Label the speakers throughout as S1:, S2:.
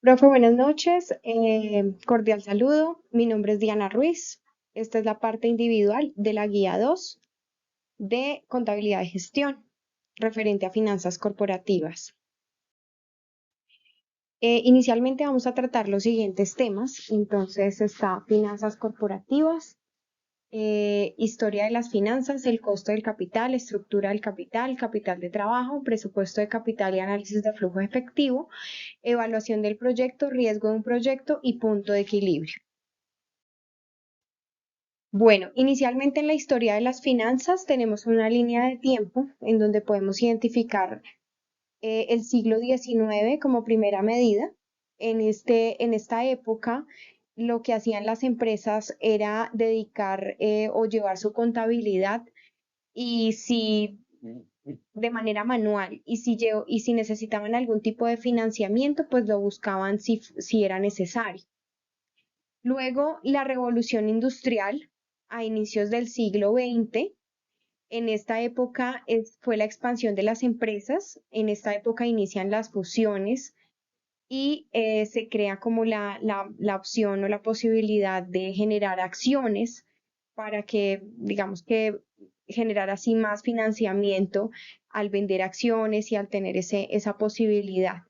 S1: Profe, buenas noches. Cordial saludo. Mi nombre es Diana Ruiz. Esta es la parte individual de la guía 2 de contabilidad y gestión referente a finanzas corporativas. Inicialmente vamos a tratar los siguientes temas. Entonces está finanzas corporativas, historia de las finanzas, el costo del capital, estructura del capital, capital de trabajo, presupuesto de capital y análisis de flujo efectivo, evaluación del proyecto, riesgo de un proyecto y punto de equilibrio. Bueno, inicialmente en la historia de las finanzas tenemos una línea de tiempo en donde podemos identificar el siglo XIX como primera medida. En esta época, lo que hacían las empresas era dedicar o llevar su contabilidad y si de manera manual y si necesitaban algún tipo de financiamiento, pues lo buscaban si era necesario. Luego, la revolución industrial a inicios del siglo XX. En esta época fue la expansión de las empresas. En esta época inician las fusiones y se crea como la opción o la posibilidad de generar acciones para que, digamos que generar así más financiamiento al vender acciones y al tener esa posibilidad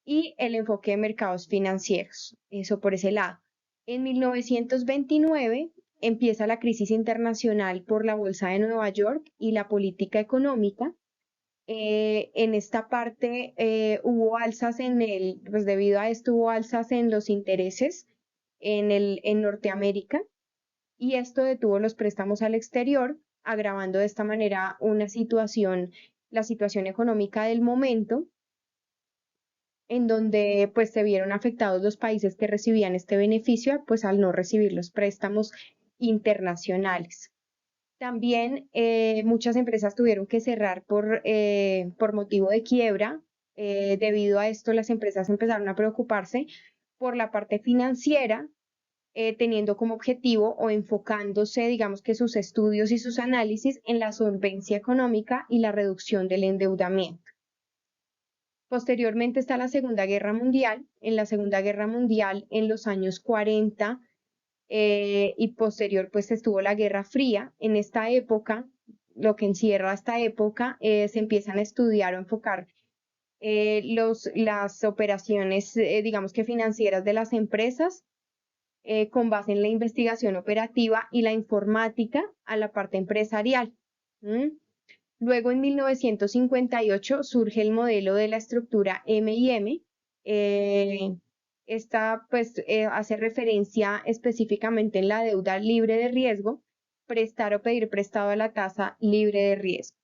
S1: y el enfoque de mercados financieros. Eso por ese lado. En 1929 empieza la crisis internacional por la Bolsa de Nueva York y la política económica. En esta parte hubo alzas pues debido a esto hubo alzas en los intereses en Norteamérica y esto detuvo los préstamos al exterior, agravando de esta manera la situación económica del momento en donde pues se vieron afectados los países que recibían este beneficio, pues al no recibir los préstamos internacionales. También muchas empresas tuvieron que cerrar por motivo de quiebra. Debido a esto, las empresas empezaron a preocuparse por la parte financiera, teniendo como objetivo o enfocándose, digamos que sus estudios y sus análisis en la solvencia económica y la reducción del endeudamiento. Posteriormente está la Segunda Guerra Mundial. En la Segunda Guerra Mundial, en los años 40 y posterior, pues estuvo la Guerra Fría. En esta época, lo que encierra esta época, se empiezan a estudiar o enfocar las operaciones, digamos que financieras de las empresas, con base en la investigación operativa y la informática a la parte empresarial. ¿Mm? Luego, en 1958, surge el modelo de la estructura M&M. Esta pues hace referencia específicamente en la deuda libre de riesgo, prestar o pedir prestado a la tasa libre de riesgo.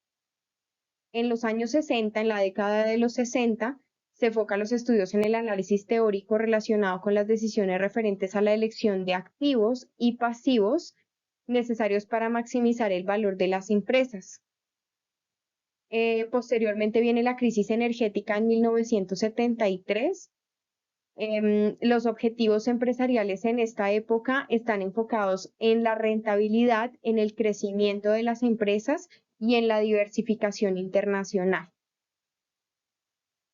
S1: En los años 60, en la década de los 60, se enfocan los estudios en el análisis teórico relacionado con las decisiones referentes a la elección de activos y pasivos necesarios para maximizar el valor de las empresas. Posteriormente viene la crisis energética en 1973. Los objetivos empresariales en esta época están enfocados en la rentabilidad, en el crecimiento de las empresas y en la diversificación internacional.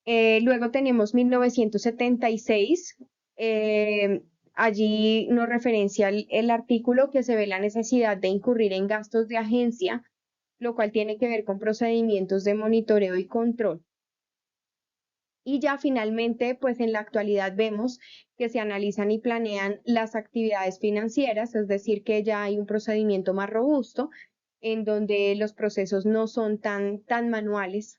S1: Luego tenemos 1976. Allí nos referencia el artículo que se ve la necesidad de incurrir en gastos de agencia, lo cual tiene que ver con procedimientos de monitoreo y control. Y ya finalmente, pues en la actualidad vemos que se analizan y planean las actividades financieras, es decir, que ya hay un procedimiento más robusto en donde los procesos no son tan manuales,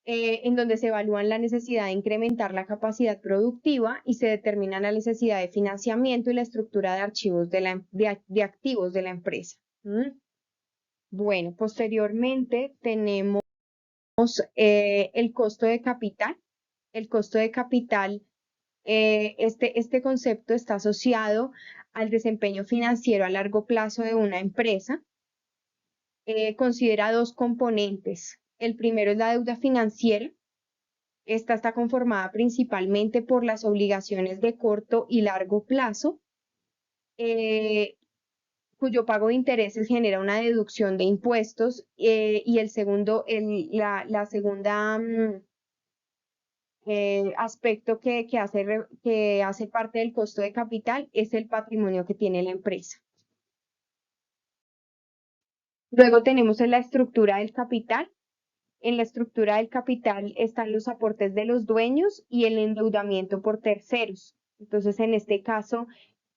S1: en donde se evalúan la necesidad de incrementar la capacidad productiva y se determina la necesidad de financiamiento y la estructura de archivos de activos de la empresa. ¿Mm? Bueno, posteriormente tenemos el costo de capital. El costo de capital, este concepto está asociado al desempeño financiero a largo plazo de una empresa. Considera dos componentes. El primero es la deuda financiera. Esta está conformada principalmente por las obligaciones de corto y largo plazo, eh, cuyo pago de intereses genera una deducción de impuestos, y el segundo, aspecto que hace parte del costo de capital es el patrimonio que tiene la empresa. Luego tenemos en la estructura del capital. En la estructura del capital están los aportes de los dueños y el endeudamiento por terceros. Entonces, en este caso,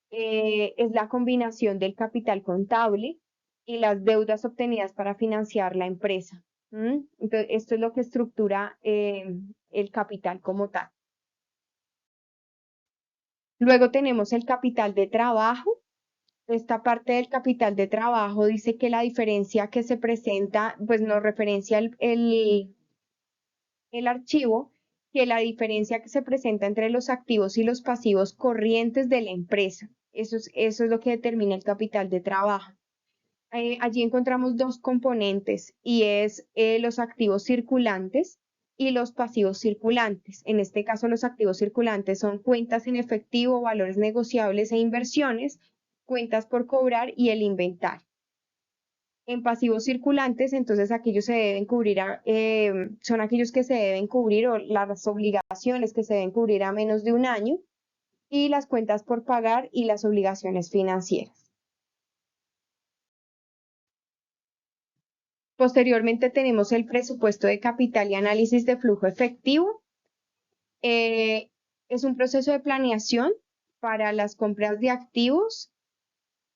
S1: es la combinación del capital contable y las deudas obtenidas para financiar la empresa. Entonces, esto es lo que estructura el capital como tal. Luego tenemos el capital de trabajo. Esta parte del capital de trabajo dice que la diferencia que se presenta, pues nos referencia el archivo, que la diferencia que se presenta entre los activos y los pasivos corrientes de la empresa. Eso es lo que determina el capital de trabajo. Allí encontramos dos componentes y es los activos circulantes y los pasivos circulantes. En este caso, los activos circulantes son cuentas en efectivo, valores negociables e inversiones, cuentas por cobrar y el inventario. En pasivos circulantes, entonces aquellos se deben cubrir son aquellos que se deben cubrir o las obligaciones que se deben cubrir a menos de un año y las cuentas por pagar y las obligaciones financieras. Posteriormente tenemos el presupuesto de capital y análisis de flujo efectivo. Es un proceso de planeación para las compras de activos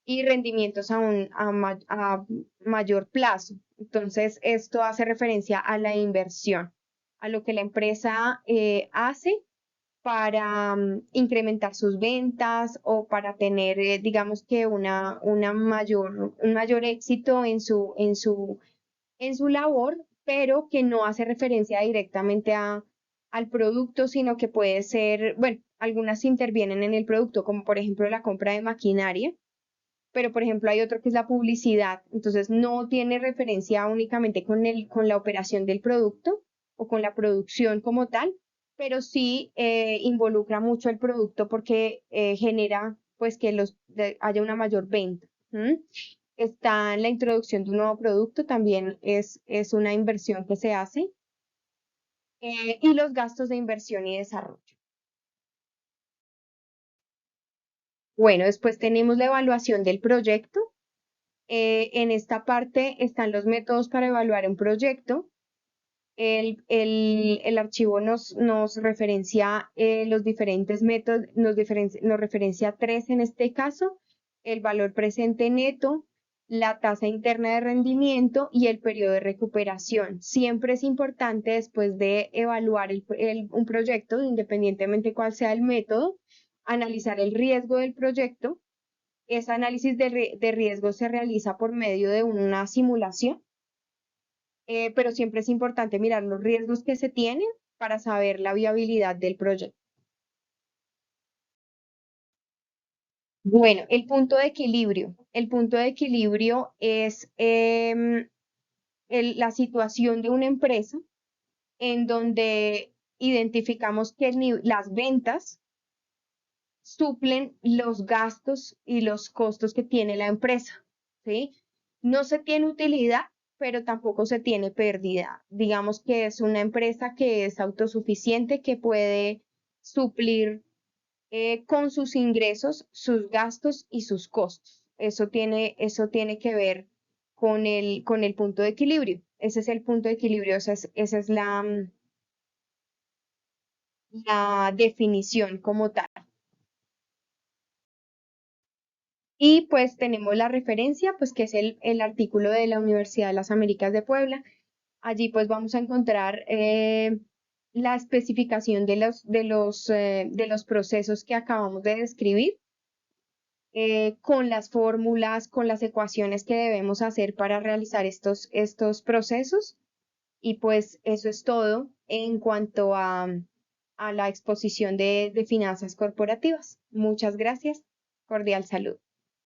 S1: y rendimientos a mayor plazo. Entonces, esto hace referencia a la inversión, a lo que la empresa hace para incrementar sus ventas o para tener, digamos que un mayor éxito en su labor, pero que no hace referencia directamente al producto, sino que puede ser, bueno, algunas intervienen en el producto, como por ejemplo la compra de maquinaria, pero por ejemplo hay otro que es la publicidad, entonces no tiene referencia únicamente con la operación del producto o con la producción como tal, pero sí involucra mucho el producto porque genera pues que haya una mayor venta. Está en la introducción de un nuevo producto, también es una inversión que se hace, y los gastos de inversión y desarrollo. Bueno, después tenemos la evaluación del proyecto. En esta parte están los métodos para evaluar un proyecto. El archivo nos referencia los diferentes métodos, nos referencia tres en este caso: el valor presente neto, la tasa interna de rendimiento y el periodo de recuperación. Siempre es importante, después de evaluar un proyecto, independientemente cuál sea el método, analizar el riesgo del proyecto. Ese análisis de riesgo se realiza por medio de una simulación, pero siempre es importante mirar los riesgos que se tienen para saber la viabilidad del proyecto. Bueno, el punto de equilibrio. El punto de equilibrio es la situación de una empresa en donde identificamos que las ventas suplen los gastos y los costos que tiene la empresa, ¿sí? No se tiene utilidad, pero tampoco se tiene pérdida. Digamos que es una empresa que es autosuficiente, que puede suplir con sus ingresos, sus gastos y sus costos. Eso tiene que ver con el punto de equilibrio. Ese es el punto de equilibrio, esa es la definición como tal. Y pues tenemos la referencia, pues que es el artículo de la Universidad de las Américas de Puebla. Allí pues vamos a encontrar la especificación de los procesos que acabamos de describir, con las fórmulas, con las ecuaciones que debemos hacer para realizar estos procesos. Y pues eso es todo en cuanto a la exposición de finanzas corporativas. Muchas gracias. Cordial salud.